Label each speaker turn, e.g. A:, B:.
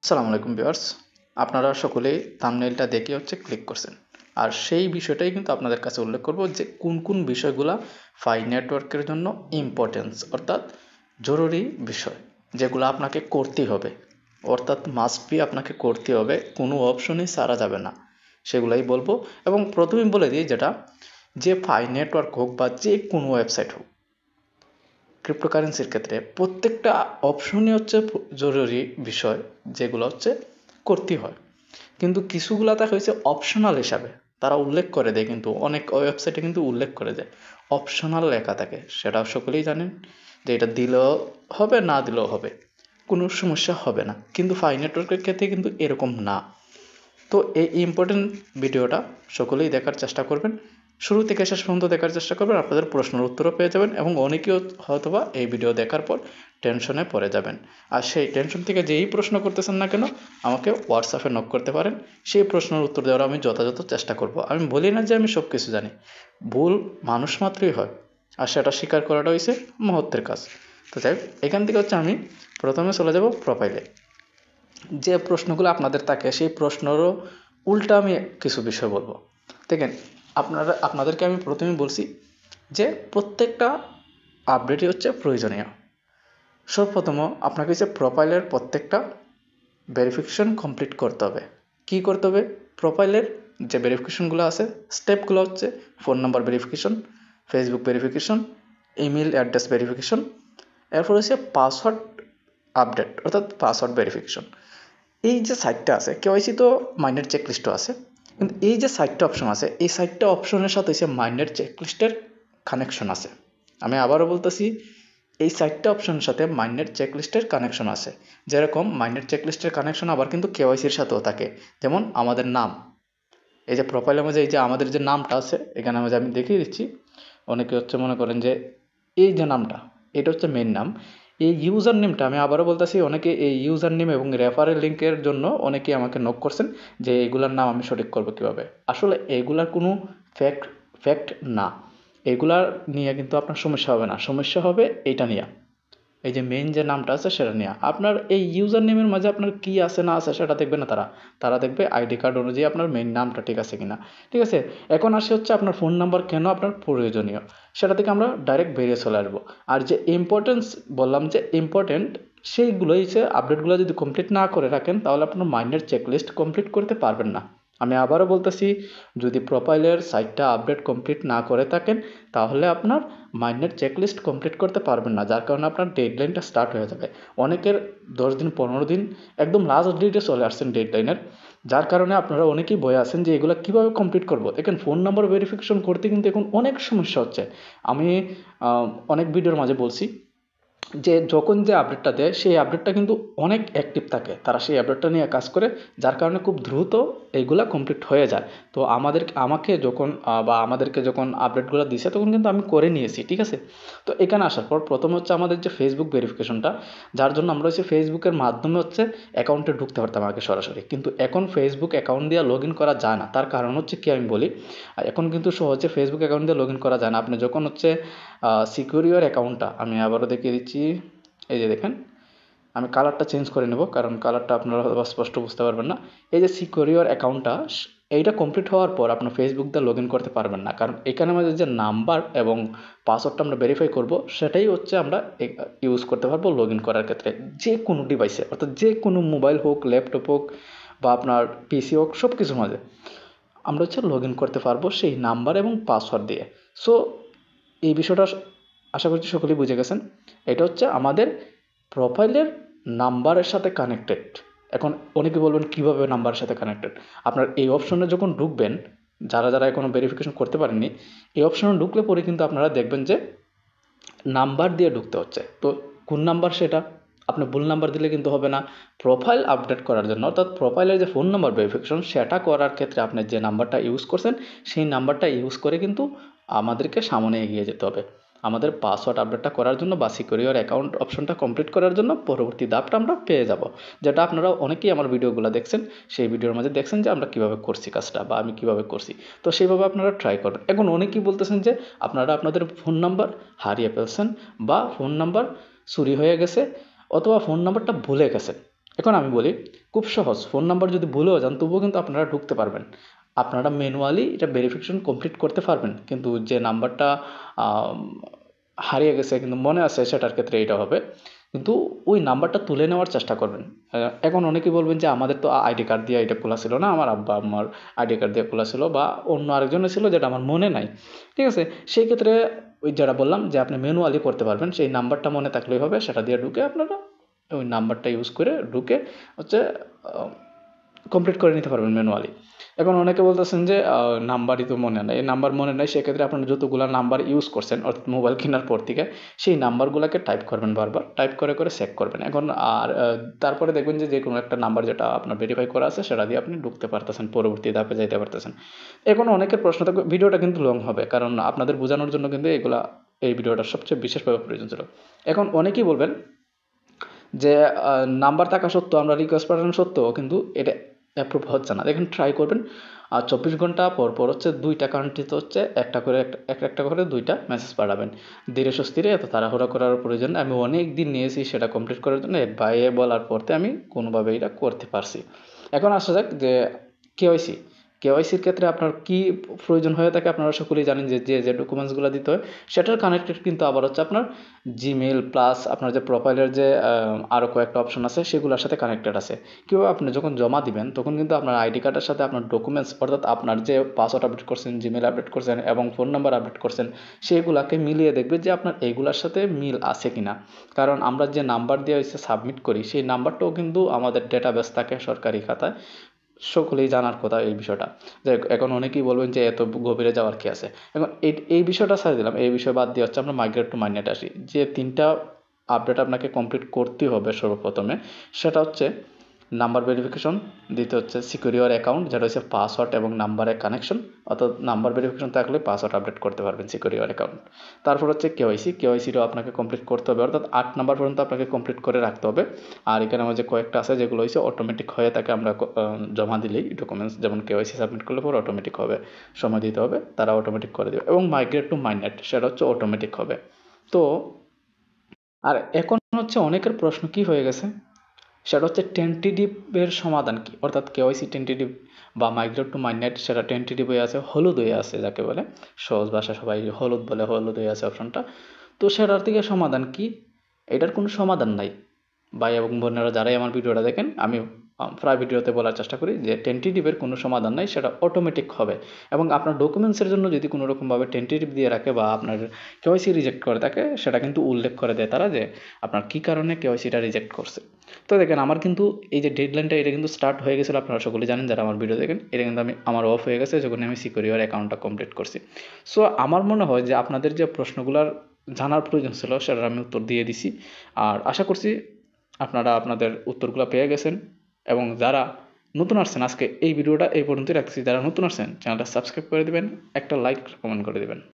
A: আসসালামু আলাইকুম ভিউয়ার্স, আপনারা সকলেই থাম্বনেইলটা দেখে ক্লিক করছেন। আর সেই বিষয়টাই কিন্তু আপনাদের কাছে উল্লেখ করব যে কোন কোন বিষয়গুলা ফাই নেটওয়ার্কের জন্য ইম্পর্টেন্স অর্থাৎ জরুরি বিষয়, যেগুলো আপনাকে করতেই হবে, অর্থাৎ মাস্ট বি আপনাকে করতে হবে, কোনো অপশনই ছাড়া যাবে না, সেগুলাই বলবো। এবং প্রথমেই বলে দিই যেটা, যে ফাই নেটওয়ার্ক হোক বা যে কোনো ওয়েবসাইট হোক, ক্রিপ্টোকারেন্সির ক্ষেত্রে প্রত্যেকটা অপশনই জরুরি বিষয়, যেগুলো করতে হয়। কিন্তু কিছুগুলা দেখা হয়েছে অপশনাল হিসাবে তারা উল্লেখ করে দেয়, কিন্তু অনেক ওয়েবসাইটে কিন্তু উল্লেখ করে দেয় অপশনাল লেখা থাকে। সেটা সকলেই জানেন যে এটা দিলেও হবে, না দিলেও হবে, কোনো সমস্যা হবে না। কিন্তু ফাই নেটওয়ার্কের ক্ষেত্রে কিন্তু এরকম না। তো এই ইম্পর্টেন্ট ভিডিওটা সকলেই দেখার চেষ্টা করবেন, শুরু থেকে শেষ পর্যন্ত দেখার চেষ্টা করবেন। আপনাদের প্রশ্নের উত্তরও পেয়ে যাবেন এবং অনেকেও হয়তোবা এই ভিডিও দেখার পর টেনশনে পড়ে যাবেন। আর সেই টেনশন থেকে যেই প্রশ্ন করতেছেন না কেন, আমাকে হোয়াটসঅ্যাপে নক করতে পারেন, সেই প্রশ্নের উত্তর দেওয়ার আমি যথাযথ চেষ্টা করব। আমি বলি না যে আমি সব কিছু জানি, ভুল মানুষ মাত্রই হয়, আর সেটা স্বীকার করাটা হয়েছে মহত্বের কাজ। তো যাই হোক, এখান থেকে আমি প্রথমে চলে যাব প্রোফাইলে। যে প্রশ্নগুলো আপনাদের থাকে সেই প্রশ্নেরও উল্টা আমি কিছু বিষয় বলবো। দেখেন, আপনাদেরকে আমি প্রথমেই বলছি যে প্রত্যেকটা আপডেটই প্রয়োজনীয়। সর্বপ্রথম আপনাকে প্রোফাইলের প্রত্যেকটা ভেরিফিকেশন কমপ্লিট করতে হবে। কি করতে হবে? প্রোফাইলের যে ভেরিফিকেশনগুলো আছে, স্টেপগুলো phone number verification, Facebook verification, email address verification, এরপর পাসওয়ার্ড আপডেট অর্থাৎ পাসওয়ার্ড ভেরিফিকেশন। এই যে সাইটটা আছে, কেওয়াইসি তো মাইনের চেকলিস্টও আছে, কিন্তু এই যে সাইটটা অপশন আছে, এই সাইটটা অপশনের সাথে মাইনের চেকলিস্টের কানেকশন আছে। আমি আবারও বলতেছি, এই সাইটটা অপশনের সাথে মাইনের চেকলিস্টের কানেকশন আছে। যেরকম মাইনের চেকলিস্টের কানেকশন আবার কিন্তু কেওয়াইসির সাথেও থাকে। যেমন আমাদের নাম, এই যে প্রোফাইলের মধ্যে এই যে আমাদের যে নামটা আছে, এখানে আমি দেখিয়ে দিচ্ছি। অনেকে মনে করেন যে এই যে নামটা, এটা মেইন নাম। এই ইউজার নেমটা আমি আবারও বলতেছি, অনেকে এই ইউজার নেম এবং রেফারেল লিঙ্কের জন্য অনেকে আমাকে নক করছেন যে এগুলার নাম আমি সঠিক করবো কীভাবে। আসলে এগুলার কোনো ফ্যাক্ট না, এগুলার নিয়ে কিন্তু আপনার সমস্যা হবে না। সমস্যা হবে এইটা নিয়ে, এই যে মেইন যে নামটা আছে সেটা নিয়ে। আপনার এই ইউজার নেমের মাঝে আপনার কী আছে না আছে সেটা দেখবে না তারা দেখবে আইডি কার্ড অনুযায়ী আপনার মেইন নামটা ঠিক আছে কিনা। ঠিক আছে, এখন আসে আপনার ফোন নাম্বার কেন আপনার প্রয়োজনীয়, সেটা থেকে আমরা ডাইরেক্ট বেরিয়ে চলে আসবো। আর যে ইম্পর্টেন্স বললাম, যে ইম্পর্টেন্ট, সেইগুলোই আপডেটগুলো যদি কমপ্লিট না করে রাখেন, তাহলে আপনার মাইনের চেকলিস্ট কমপ্লিট করতে পারবেন না। আমি আবারও বলতেছি, যদি প্রোফাইলের সাইটটা আপডেট কমপ্লিট না করে থাকেন, তাহলে আপনার মাইনের চেকলিস্ট কমপ্লিট করতে পারবেন না, যার কারণে আপনার ডেডলাইনটা স্টার্ট হয়ে যাবে। অনেকের 10 দিন 15 দিন একদম লাস্ট ডেটে চলে আসছেন ডেডলাইনের, যার কারণে আপনারা অনেকেই ভয়ে আছেন যে এগুলো কীভাবে কমপ্লিট করবো। দেখেন, ফোন নাম্বার ভেরিফিকেশন করতে কিন্তু এখন অনেক সমস্যা হচ্ছে। আমি অনেক ভিডিওর মাঝে বলছি যে যখন যে আপডেটটা দেয়, সেই আপডেটটা কিন্তু অনেক অ্যাক্টিভ থাকে, তারা সেই আপডেটটা নিয়ে কাজ করে, যার কারণে খুব দ্রুত এইগুলা কমপ্লিট হয়ে যায়। তো আমাকে যখন আমাদেরকে যখন আপডেটগুলো দিছে, তখন কিন্তু আমি করে নিয়েছি। ঠিক আছে, তো এখানে আসার পর প্রথমে আমাদের যে ফেসবুক ভেরিফিকেশনটা, যার জন্য আমরা ফেসবুকের মাধ্যমে অ্যাকাউন্টে ঢুকতে পারতাম আগে সরাসরি, কিন্তু এখন ফেসবুক অ্যাকাউন্ট দিয়ে লগ ইন করা যায় না। তার কারণ কি আমি বলি, এখন কিন্তু সহজে ফেসবুক অ্যাকাউন্ট দিয়ে লগ ইন করা যায় না। আপনি যখন সিকিউর ইওর অ্যাকাউন্টটা, আমি আবারও দেখিয়ে দিচ্ছি, এই যে দেখেন, আমি কালারটা চেঞ্জ করে নেব, কারণ কালারটা আপনারা হয়তো স্পষ্ট বুঝতে পারবেন না। এই যে সিকিউর ইওর অ্যাকাউন্টটা, এইটা কমপ্লিট হওয়ার পর আপনার ফেসবুক দিয়ে লগ ইন করতে পারবেন না, কারণ এখানে আমাদের যে নাম্বার এবং পাসওয়ার্ডটা আমরা ভেরিফাই করব, সেটাই আমরা ইউজ করতে পারবো লগ ইন করার ক্ষেত্রে, যে কোনো ডিভাইসে, অর্থাৎ যে কোনো মোবাইল হোক, ল্যাপটপ হোক বা আপনার পিসি হোক, সব কিছুর মাঝে আমরা লগ ইন করতে পারবো সেই নাম্বার এবং পাসওয়ার্ড দিয়ে। সো এই বিষয়টা আশা করছি সকলেই বুঝে গেছেন। এটা আমাদের প্রোফাইলের নাম্বারের সাথে কানেক্টেড। এখন অনেকে বলবেন কীভাবে নাম্বারের সাথে কানেক্টেড। আপনার এই অপশনে যখন ঢুকবেন, যারা এখনও ভেরিফিকেশন করতে পারেননি, এই অপশনে ঢুকলে পরে কিন্তু আপনারা দেখবেন যে নাম্বার দিয়ে ঢুকতে হচ্ছে। তো কোন নাম্বার সেটা? আপনি ভুল নাম্বার দিলে কিন্তু হবে না। প্রোফাইল আপডেট করার জন্য, অর্থাৎ প্রোফাইলের যে ফোন নাম্বার ভেরিফিকেশন, সেটা করার ক্ষেত্রে আপনি যে নাম্বারটা ইউজ করছেন, সেই নাম্বারটা ইউজ করে কিন্তু আমাদেরকে সামনে এগিয়ে যেতে হবে। আমাদের পাসওয়ার্ড আপডেটটা করার জন্য বা সিকিউর ইওর অ্যাকাউন্ট অপশনটা কমপ্লিট করার জন্য পরবর্তী ধাপটা আমরা পেয়ে যাব, যেটা আপনারা অনেকেই আমার ভিডিওগুলো দেখছেন, সেই ভিডিওর মধ্যে দেখছেন যে আমরা কীভাবে করছি কাজটা, বা আমি কীভাবে করছি। তো সেইভাবে আপনারা ট্রাই করবেন। এখন অনেকেই বলতেছেন যে আপনারা আপনাদের ফোন নাম্বার হারিয়ে ফেলছেন, বা ফোন নাম্বার চুরি হয়ে গেছে, অথবা ফোন নাম্বারটা ভুলে গেছেন। এখন আমি বলি খুব সহজ, ফোন নাম্বার যদি ভুলেও যান তবুও কিন্তু আপনারা ঢুকতে পারবেন, আপনারা ম্যানুয়ালি এটা ভেরিফিকেশন কমপ্লিট করতে পারবেন, কিন্তু যে নাম্বারটা হারিয়ে গেছে কিন্তু মনে আছে সেটার ক্ষেত্রে এটা হবে, কিন্তু ওই নাম্বারটা তুলে নেওয়ার চেষ্টা করবেন। এখন অনেকেই বলবেন যে আমাদের তো আইডি কার্ড দিয়ে এটা খোলা ছিল না, আমার আব্বা আম্মার আইডি কার্ড দিয়ে খোলা ছিল বা অন্য আরেকজনের ছিল যেটা আমার মনে নাই, ঠিক আছে। সেই ক্ষেত্রে ওই যেটা বললাম যে আপনি ম্যানুয়ালি করতে পারবেন, সেই নাম্বারটা মনে থাকলেই হবে, সেটা দিয়ে ঢুকে আপনারা ওই নাম্বারটা ইউজ করে ঢুকে হচ্ছে কমপ্লিট করে নিতে পারবেন ম্যানুয়ালি। এখন অনেকে বলতেছেন যে নাম্বারই তো মনে নেই, নাম্বার মনে নেই, সেক্ষেত্রে আপনারা যতগুলো নাম্বার ইউজ করছেন অর্থাৎ মোবাইল কেনার পর থেকে সেই নাম্বারগুলোকে টাইপ করবেন, বারবার টাইপ করে করে চেক করবেন। এখন আর তারপরে দেখবেন যে যে কোনো একটা নাম্বার যেটা আপনার ভেরিফাই করা আছে সেটা দিয়ে আপনি ঢুকতে পারতেছেন, পরবর্তী ধাপে যাইতে পারতেছেন। এখন অনেকের প্রশ্ন থাকবে, ভিডিওটা কিন্তু লং হবে কারণ আপনাদের বোঝানোর জন্য কিন্তু এই ভিডিওটা সবচেয়ে বিশেষভাবে প্রয়োজন ছিল। এখন অনেকেই বলবেন যে নাম্বার থাকা সত্ত্বেও আমরা রিকোয়েস্ট পাঠানো সত্ত্বেও কিন্তু এটা অ্যাপ্রুভ হচ্ছে না। দেখেন ট্রাই করবেন, আর 24 ঘন্টা পর পর হচ্ছে 2টা কান্ট্রিতে হচ্ছে একটা করে একটা করে 2টা মেসেজ পাঠাবেন। ধীরে সুস্থিরে এত তাড়াহুড়া করার প্রয়োজন নেই। আমি অনেক দিন নিয়েছি সেটা কমপ্লিট করার জন্য, এক ভাইয়ে বলার পরতে আমি কোনোভাবে এটা করতে পারছি। এখন আসা যাক যে কেওয়াইসি। কেওয়াইসির ক্ষেত্রে আপনার কি প্রয়োজন হয়ে থাকে আপনারা সকলেই জানেন, যে যে ডকুমেন্টসগুলো দিতে হয় সেটার কানেক্টেড কিন্তু আবার হচ্ছে আপনার জিমেল প্লাস আপনার যে প্রোফাইলের যে আরও কয়েকটা অপশন আছে সেগুলোর সাথে কানেক্টেড আছে। কীভাবে আপনি যখন জমা দিবেন তখন কিন্তু আপনার আইডি কার্ডের সাথে আপনার ডকুমেন্টস অর্থাৎ আপনার যে পাসওয়ার্ড আপডেট করছেন, জিমেল আপডেট করছেন এবং ফোন নাম্বার আপডেট করছেন সেগুলোকে মিলিয়ে দেখবে যে আপনার এইগুলোর সাথে মিল আছে কিনা। কারণ আমরা যে নাম্বার দিয়ে হচ্ছে সাবমিট করি সেই নাম্বারটাও কিন্তু আমাদের ডেটাবেস থাকে সরকারি খাতায়, সকলেই জানার কথা এই বিষয়টা। যাই হোক, এখন অনেকেই বলবেন যে এত গভীরে যাওয়ার কি আছে। এখন এই বিষয়টা ছাড় দিলাম, এই বিষয় বাদ দিয়ে হচ্ছে আমরা মাইগ্রেট টু মাইনেট আসি। যে 3টা আপডেট আপনাকে কমপ্লিট করতেই হবে সর্বপ্রথমে, সেটা হচ্ছে নাম্বার ভেরিফিকেশন, দ্বিতীয় হচ্ছে সিকিউর ইওর অ্যাকাউন্ট যেটা হচ্ছে পাসওয়ার্ড এবং নাম্বারের কানেকশন, অর্থাৎ নাম্বার ভেরিফিকেশন থাকলে পাসওয়ার্ড আপডেট করতে পারবেন সিকিউর ইওর অ্যাকাউন্ট। তারপর হচ্ছে কেওয়াইসিটাও আপনাকে কমপ্লিট করতে হবে, অর্থাৎ 8 নাম্বার পর্যন্ত আপনাকে কমপ্লিট করে রাখতে হবে। আর এখানে আমার যে কয়েকটা আছে যেগুলো হচ্ছে অটোমেটিক হয়ে থাকে, আমরা জমা দিলেই ডকুমেন্টস যেমন কেওয়াইসি সাবমিট করলে পরে অটোমেটিক হবে, সময় দিতে হবে, তারা অটোমেটিক করে দেবে। এবং মাইগ্রেট টু মাইনেট সেটা হচ্ছে অটোমেটিক হবে। তো আর এখন হচ্ছে অনেকের প্রশ্ন কি হয়ে গেছে, সেটা হচ্ছে টেন্টেটিভের সমাধান কি, অর্থাৎ কেওয়াইসি টেন্টেটিভ বা মাইগ্রেট টু মাইনেট সেটা টেন্টেটিভ হয়ে আছে, হলুদ হয়ে আছে যাকে বলে, সহজ ভাষা সবাই হলুদ বলে, হলুদ হয়ে আছে অপশনটা। তো সেটার থেকে সমাধান কি, এটার কোনো সমাধান নাই। ভাই এবং বোনেরা যারাই আমার ভিডিওটা দেখেন, আমি প্রায় ভিডিওতে বলার চেষ্টা করি যে টেন্টেটিভের কোনো সমাধান নাই, সেটা অটোমেটিক হবে। এবং আপনার ডকুমেন্টসের জন্য যদি কোনো রকমভাবে টেন্টেটিভ দিয়ে রাখে বা আপনার কেওয়াইসি রিজেক্ট করে থাকে সেটা কিন্তু উল্লেখ করে দেয় তারা যে আপনার কী কারণে কেওয়াইসিটা রিজেক্ট করছে। তো দেখেন আমার কিন্তু এই যে ডেডলাইনটা এটা কিন্তু স্টার্ট হয়ে গেছিলো, আপনারা সকলে জানেন যারা আমার ভিডিও দেখেন, এটা কিন্তু আমার অফ হয়ে গেছে যখন আমি সিকিউর ইওর অ্যাকাউন্টটা কমপ্লিট করছি। সো আমার মনে হয় যে আপনাদের যে প্রশ্নগুলোর জানার প্রয়োজন ছিল সেটার আমি উত্তর দিয়ে দিছি। আর আশা করছি আপনারা আপনাদের উত্তরগুলো পেয়ে গেছেন। এবং যারা নতুন আসছেন, আজকে এই ভিডিওটা এই পর্যন্তই রাখছি, যারা নতুন আসছেন চ্যানেলটা সাবস্ক্রাইব করে দিবেন, একটা লাইক কমেন্ট করে দিবেন।